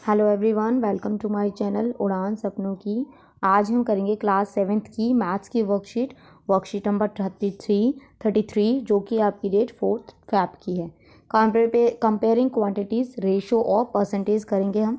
Hello everyone, welcome to my channel Udaan Sapnon की। आज हम करेंगे क्लास 7th की मैथ्स की वर्कशीट नंबर 33 जो कि आपकी डेट 4th फैब की है। कंपेयरिंग क्वांटिटीज़, रेशो और परसेंटेज करेंगे हम।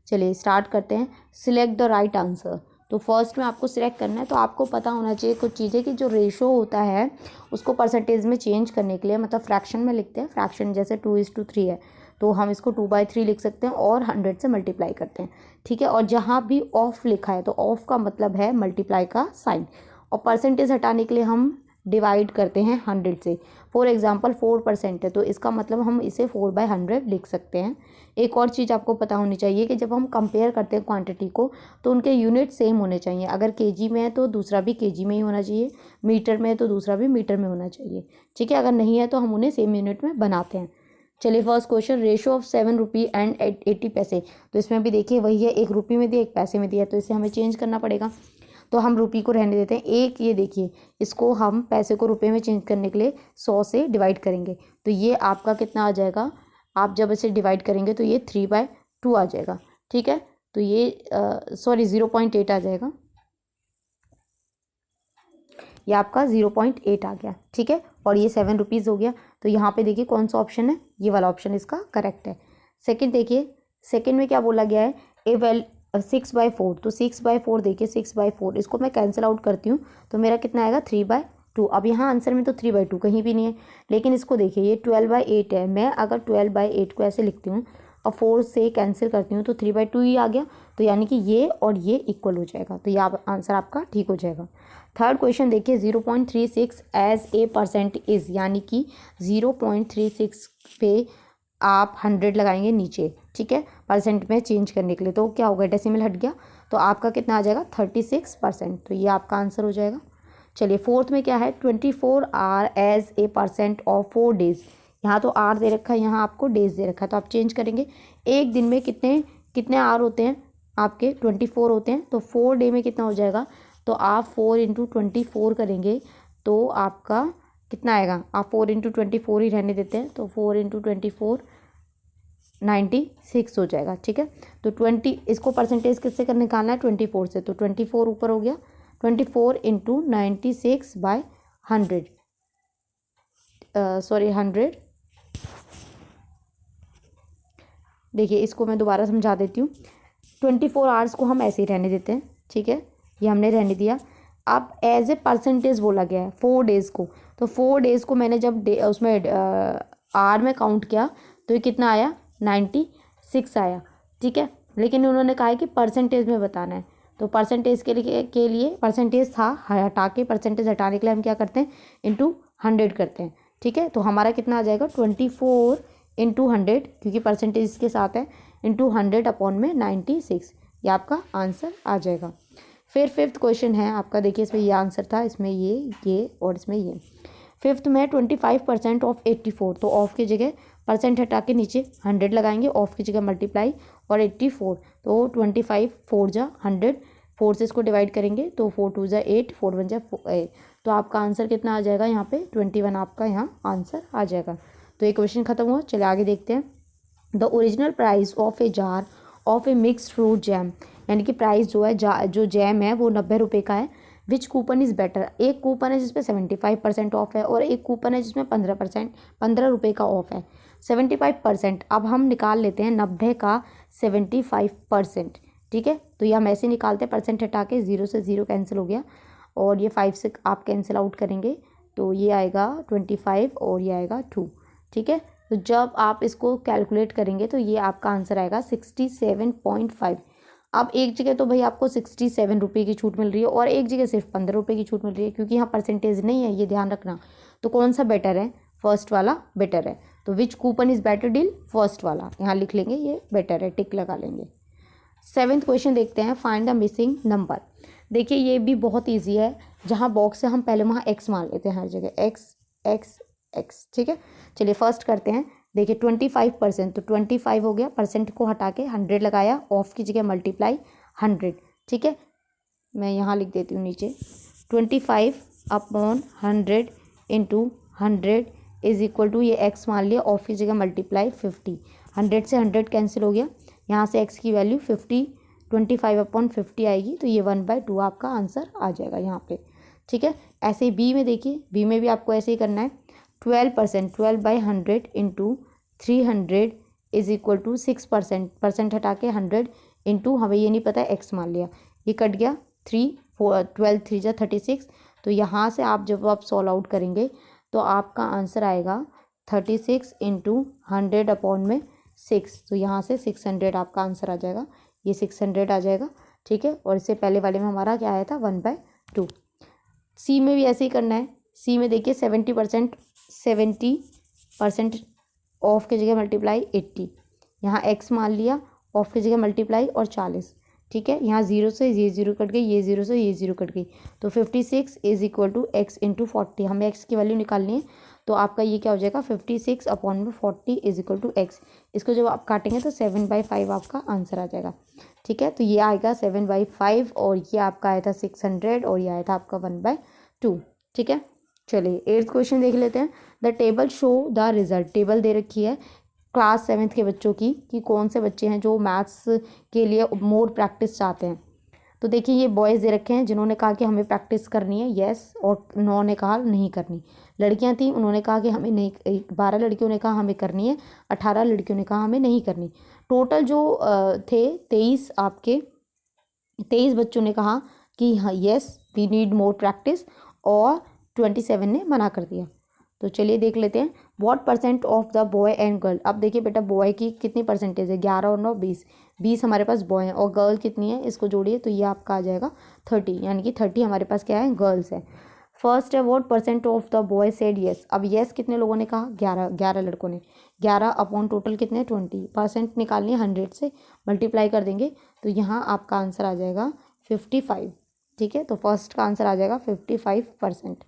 चलिए स्टार्ट करते हैं। Select the right answer. तो फर्स्ट में आपको सिलेक्ट करना है, तो आपको पता होना चाहिए कुछ चीज़ें कि जो रेशो होता है उसको परसेंटेज में चेंज करने के लिए, मतलब फ्रैक्शन में लिखते हैं। फ्रैक्शन जैसे 2:3 है तो हम इसको 2/3 लिख सकते हैं और 100 से मल्टीप्लाई करते हैं, ठीक है। और जहाँ भी ऑफ लिखा है तो ऑफ का मतलब है मल्टीप्लाई का साइन, और परसेंटेज हटाने के लिए हम डिवाइड करते हैं 100 से। फॉर एग्जांपल 4% है तो इसका मतलब हम इसे 4/100 लिख सकते हैं। एक और चीज़ आपको पता होनी चाहिए कि जब हम कंपेयर करते हैं क्वांटिटी को तो उनके यूनिट सेम होने चाहिए। अगर केजी में है तो दूसरा भी केजी में ही होना चाहिए, मीटर में है तो दूसरा भी मीटर में होना चाहिए, ठीक है। अगर नहीं है तो हम उन्हें सेम यूनिट में बनाते हैं। चलिए first question, ratio of 7 rupee and 80 पैसे। तो इसमें भी देखिए वही है, 1 रुपये में दिया 1 पैसे में दिया, तो इसे हमें चेंज करना पड़ेगा। तो हम रुपये को रहने देते हैं। एक ये देखिए, इसको हम पैसे को रुपये में चेंज करने के लिए 100 से डिवाइड करेंगे, तो ये आपका कितना आ जाएगा। आप जब इसे डिवाइड करेंगे तो ये 3/2 आ जाएगा, ठीक है। तो ये 0.8 आ जाएगा, ये आपका 0.8 आ गया, ठीक है। और ये 7 रुपीज़ हो गया। तो यहाँ पे देखिए कौन सा ऑप्शन है, ये वाला ऑप्शन इसका करेक्ट है। सेकंड देखिए, सेकंड में क्या बोला गया है, 6/4। तो 6/4 देखिए, 6/4 इसको मैं कैंसिल आउट करती हूँ तो मेरा कितना आएगा 3/2। अब यहाँ आंसर में तो 3/2 कहीं भी नहीं है, लेकिन इसको देखिए ये 12/8 है। मैं अगर 12/8 को ऐसे लिखती हूँ और 4 से कैंसिल करती हूँ तो 3/2 ही आ गया। तो यानी कि ये और ये इक्वल हो जाएगा, तो ये आंसर आपका ठीक हो जाएगा। थर्ड क्वेश्चन देखिए, 0.36 एज ए परसेंट इज़, यानी कि 0.36 पे आप 100 लगाएंगे नीचे, ठीक है, परसेंट में चेंज करने के लिए। तो क्या होगा, डेसिमल हट गया तो आपका कितना आ जाएगा 36%। तो ये आपका आंसर हो जाएगा। चलिए फोर्थ में क्या है, 24 hours as a percent of 4 days. यहाँ तो आर दे रखा है, यहाँ आपको डेज दे रखा है, तो आप चेंज करेंगे। एक दिन में कितने कितने आर होते हैं आपके, 24 होते हैं, तो 4 डे में कितना हो जाएगा। तो आप 4 × 24 करेंगे तो आपका कितना आएगा। आप 4 × 24 ही रहने देते हैं, तो 4 × 24 96 हो जाएगा, ठीक है। तो 20 इसको परसेंटेज किससे कर निकालना है, 24 से, तो 24 ऊपर हो गया। 24 × 96/100 100। देखिए इसको मैं दोबारा समझा देती हूँ। 24 आवर्स को हम ऐसे ही रहने देते हैं, ठीक है, ये हमने रहने दिया। अब एज ए परसेंटेज बोला गया है 4 डेज़ को, तो 4 डेज़ को मैंने जब उसमें आर में काउंट किया तो ये कितना आया, 96 आया, ठीक है। लेकिन उन्होंने कहा है कि परसेंटेज में बताना है, तो परसेंटेज के लिए परसेंटेज था हटा के, परसेंटेज हटाने के लिए हम क्या करते हैं, × 100 करते हैं, ठीक है। तो हमारा कितना आ जाएगा 24 × 100, क्योंकि परसेंटेज इसके साथ है, × 100/96, ये आपका आंसर आ जाएगा। फिर फिफ्थ क्वेश्चन है आपका, देखिए इसमें ये आंसर था, इसमें ये और इसमें ये। फिफ्थ में 25% ऑफ 84, तो ऑफ की जगह परसेंट हटा के नीचे 100 लगाएंगे, ऑफ की जगह मल्टीप्लाई और 84, तो 25 4 जा 100, 4 से इसको डिवाइड करेंगे तो 4 2 जा 8, 4 1 जा 8, तो आपका आंसर कितना आ जाएगा यहाँ पे 21 आपका यहाँ आंसर आ जाएगा। तो ये क्वेश्चन खत्म हुआ। चलिए आगे देखते हैं। The original price of a jar of A mixed fruit jam, यानी कि प्राइस जो है जो जैम है वो 90 रुपये का है। विच कूपन इज़ बेटर, एक कूपन है जिसपे 75% ऑफ है और एक कूपन है जिसमें 15 रुपये का ऑफ है। 75%, अब हम निकाल लेते हैं 90 का 75%, ठीक है। तो ये हम ऐसे निकालते हैं, परसेंट हटा के, 0 से 0 कैंसिल हो गया और ये 5 से आप कैंसिल आउट करेंगे तो ये आएगा 25 और ये आएगा 2, ठीक है। तो जब आप इसको कैलकुलेट करेंगे तो ये आपका आंसर आएगा 67.5। अब एक जगह तो भाई आपको 67 रुपये की छूट मिल रही है और एक जगह सिर्फ 15 रुपये की छूट मिल रही है, क्योंकि यहाँ परसेंटेज नहीं है, ये ध्यान रखना। तो कौन सा बेटर है, फर्स्ट वाला बेटर है। तो which coupon is better deal, first वाला, यहाँ लिख लेंगे ये बेटर है, टिक लगा लेंगे। 7th क्वेश्चन देखते हैं, फाइंड द मिसिंग नंबर। देखिए ये भी बहुत ईजी है, जहाँ बॉक्स है हम पहले वहाँ x मान लेते हैं हर जगह, x, ठीक है। चलिए फर्स्ट करते हैं। देखिए 25%, तो 25 हो गया, परसेंट को हटा के 100 लगाया, ऑफ की जगह मल्टीप्लाई 100, ठीक है। मैं यहाँ लिख देती हूँ नीचे, 25/100 × 100 इज इक्वल टू, ये x मान लिया, ऑफ की जगह मल्टीप्लाई 50, 100 से 100 कैंसिल हो गया, यहाँ से x की वैल्यू 25/50 आएगी, तो ये 1/2 आपका आंसर आ जाएगा यहाँ पे। ठीक है, ऐसे ही बी में देखिए, बी में भी आपको ऐसे ही करना है। 12%, 12/100 into 300 is equal to 6%, percent हटा के 100 इंटू, हमें ये नहीं पता है x मान लिया, ये कट गया 12 3 जा 36। तो यहाँ से आप जब आप सॉल्व आउट करेंगे तो आपका आंसर आएगा 36 इंटू 100/6। तो यहाँ से 600 आपका आंसर आ जाएगा, ये 600 आ जाएगा। ठीक है, और इससे पहले वाले में हमारा क्या आया था 1/2। सी में भी ऐसे ही करना है। सी में देखिए 70% ऑफ की जगह मल्टीप्लाई 80, यहाँ x मान लिया, ऑफ की जगह मल्टीप्लाई और 40। ठीक है, यहाँ 0 से ये 0 कट गई, ये 0 से ये 0 कट गई, तो 56 is equal to x into 40, हमें x की वैल्यू निकालनी है। तो आपका ये क्या हो जाएगा 56/40 इज इक्वल टू x। इसको जब आप काटेंगे तो 7/5 आपका आंसर आ जाएगा। ठीक है, तो ये आएगा 7/5 और ये आपका आया था 600 और ये आया था आपका 1/2। ठीक है, चलिए 8th क्वेश्चन देख लेते हैं। The table show the result, table दे रखी है क्लास 7th के बच्चों की कि कौन से बच्चे हैं जो मैथ्स के लिए मोर प्रैक्टिस चाहते हैं। तो देखिए ये बॉयज़ दे रखे हैं जिन्होंने कहा कि हमें प्रैक्टिस करनी है, येस, और 9 ने कहा नहीं करनी। लड़कियां थी, उन्होंने कहा कि हमें नहीं, 12 लड़कियों ने कहा हमें करनी है, 18 लड़कियों ने कहा हमें नहीं करनी। टोटल जो थे 23 बच्चों ने कहा कि हाँ yes we need more practice, और 27 ने मना कर दिया। तो चलिए देख लेते हैं। What percent of the boy and girl, अब देखिए बेटा बॉय की कितनी परसेंटेज है, 11 और 9 20 हमारे पास बॉय हैं, और गर्ल कितनी है, इसको जोड़िए तो ये आपका आ जाएगा 30, यानी कि 30 हमारे पास क्या है, गर्ल्स है। फर्स्ट है what percent of the boy said yes, अब येस कितने लोगों ने कहा, 11 लड़कों ने, 11 अपॉन टोटल कितने 20, निकालनी है 100 से मल्टीप्लाई कर देंगे, तो यहाँ आपका आंसर आ जाएगा 55। ठीक है, तो फर्स्ट का आंसर आ जाएगा 55%।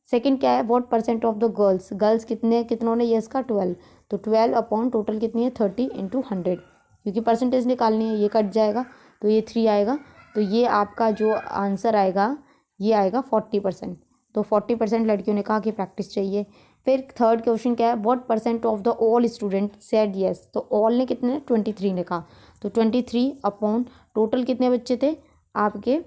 सेकंड क्या है, what percent of the girls, girls कितनों ने येस का 12, तो 12 अपॉन टोटल कितनी है 30 इंटू 100, क्योंकि परसेंटेज निकालनी है, ये कट जाएगा तो ये 3 आएगा, तो ये आपका जो आंसर आएगा ये आएगा 40%। तो 40% लड़कियों ने कहा कि प्रैक्टिस चाहिए। फिर थर्ड क्वेश्चन क्या है, what percent of the all student said yes, तो ऑल ने कितने 23 ने कहा, तो 23 अपॉन टोटल कितने बच्चे थे आपके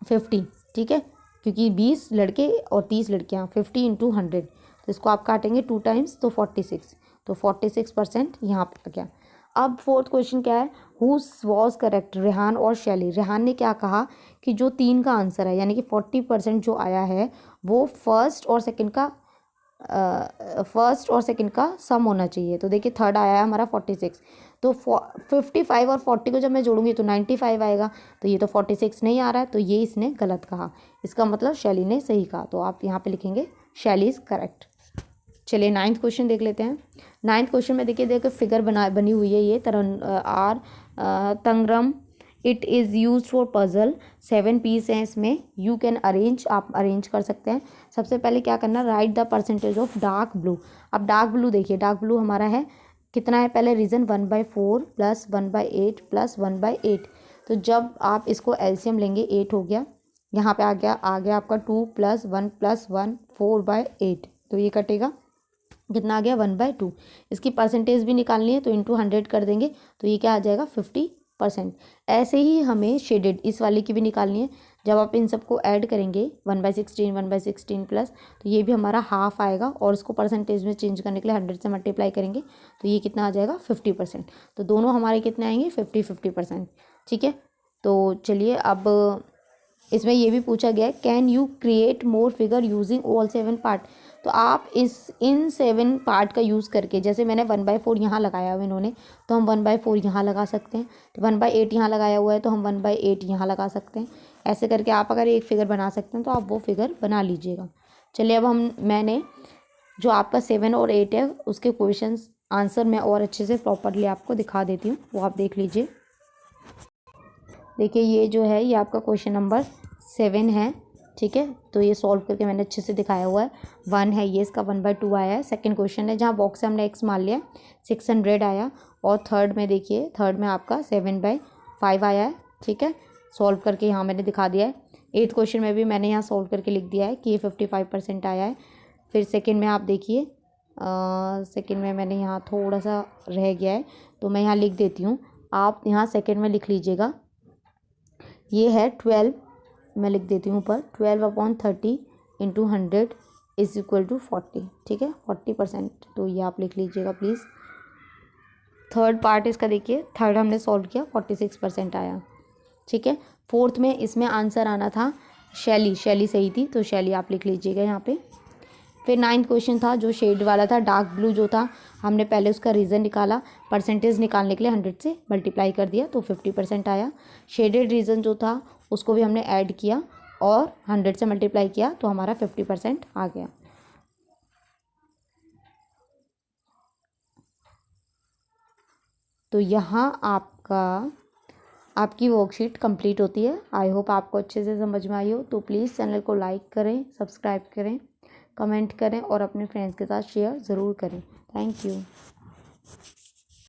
50। ठीक है, क्योंकि 20 लड़के और 30 लड़कियाँ, 50 इंटू 100, तो इसको आप काटेंगे 2 टाइम्स तो 46, तो 46% यहाँ पे आ गया। अब फोर्थ क्वेश्चन क्या है, हु वॉज करेक्ट, रेहान और शैली। रेहान ने क्या कहा कि जो 3 का आंसर है, यानी कि 40% जो आया है वो फर्स्ट और सेकंड का सम होना चाहिए। तो देखिए थर्ड आया है हमारा 46, तो 55 और 40 को जब मैं जोड़ूंगी तो 95 आएगा, तो ये तो 46 नहीं आ रहा है, तो ये इसने गलत कहा, इसका मतलब शैली ने सही कहा, तो आप यहाँ पे लिखेंगे शैली इज़ करेक्ट। चलिए 9th क्वेश्चन देख लेते हैं। 9th क्वेश्चन में देखिए फिगर बनी हुई है, ये tangram, it is use for puzzle, 7 piece हैं इसमें, यू कैन अरेंज, आप अरेंज कर सकते हैं। सबसे पहले क्या करना, right the percentage of dark blue. अब डार्क ब्लू देखिए, डार्क ब्लू हमारा है कितना है, पहले रीज़न 1/4 प्लस 1/8 प्लस 1/8, तो जब आप इसको एलसीएम लेंगे 8 हो गया, यहाँ पे आ गया आपका 2 + 1 + 1 4/8, तो ये कटेगा कितना आ गया 1/2। इसकी परसेंटेज भी निकालनी है तो इंटू 100 कर देंगे, तो ये क्या आ जाएगा 50%। ऐसे ही हमें शेडेड इस वाले की भी निकालनी है, जब आप इन सबको ऐड करेंगे 1/16 1/16 प्लस, तो ये भी हमारा हाफ आएगा, और इसको परसेंटेज में चेंज करने के लिए 100 से मल्टीप्लाई करेंगे, तो ये कितना आ जाएगा 50%। तो दोनों हमारे कितने आएंगे 50-50%। ठीक है, तो चलिए अब इसमें ये भी पूछा गया है, can you create more figure using all 7 part. तो आप इन 7 पार्ट का यूज़ करके, जैसे मैंने 1/4 यहाँ लगाया हुआ इन्होंने, तो हम 1/4 यहाँ लगा सकते हैं, तो 1/8 यहाँ लगाया हुआ है तो हम 1/8 यहाँ लगा सकते हैं। ऐसे करके आप अगर एक फिगर बना सकते हैं तो आप वो फिगर बना लीजिएगा। चलिए अब मैंने जो आपका 7 और 8 है उसके क्वेश्चन आंसर मैं और अच्छे से प्रॉपरली आपको दिखा देती हूँ, वो आप देख लीजिए। देखिए ये जो है ये आपका क्वेश्चन नंबर 7 है। ठीक है, तो ये सॉल्व करके मैंने अच्छे से दिखाया हुआ है। 1 है ये, इसका 1/2 आया है। सेकंड क्वेश्चन है जहाँ बॉक्स से हमने x मान लिया 600 आया, और थर्ड में देखिए थर्ड में आपका 7/5 आया है। ठीक है, सॉल्व करके यहाँ मैंने दिखा दिया है। 8th क्वेश्चन में भी मैंने यहाँ सॉल्व करके लिख दिया है कि ये 55% आया है। फिर सेकेंड में आप देखिए, सेकेंड में मैंने यहाँ थोड़ा सा रह गया है तो मैं यहाँ लिख देती हूँ, आप यहाँ सेकेंड में लिख लीजिएगा। ये है 12, मैं लिख देती हूँ ऊपर, 12/30 इंटू 100 इज इक्वल टू 40, ठीक है, 40%। तो ये आप लिख लीजिएगा प्लीज़। थर्ड पार्ट इसका देखिए, थर्ड हमने सॉल्व किया, 46% आया, ठीक है। फोर्थ में इसमें आंसर आना था शैली, शैली सही थी, तो शैली आप लिख लीजिएगा यहाँ पे। फिर 9th क्वेश्चन था जो शेड वाला था, डार्क ब्लू जो था, हमने पहले उसका रीज़न निकाला, परसेंटेज निकालने के लिए 100 से मल्टीप्लाई कर दिया तो 50% आया। शेडेड रीज़न जो था उसको भी हमने ऐड किया और 100 से मल्टीप्लाई किया तो हमारा 50% आ गया। तो यहाँ आपकी वर्कशीट कंप्लीट होती है। आई होप आपको अच्छे से समझ में आई हो। तो प्लीज़ चैनल को लाइक करें, सब्सक्राइब करें, कमेंट करें और अपने फ्रेंड्स के साथ शेयर ज़रूर करें। Thank you.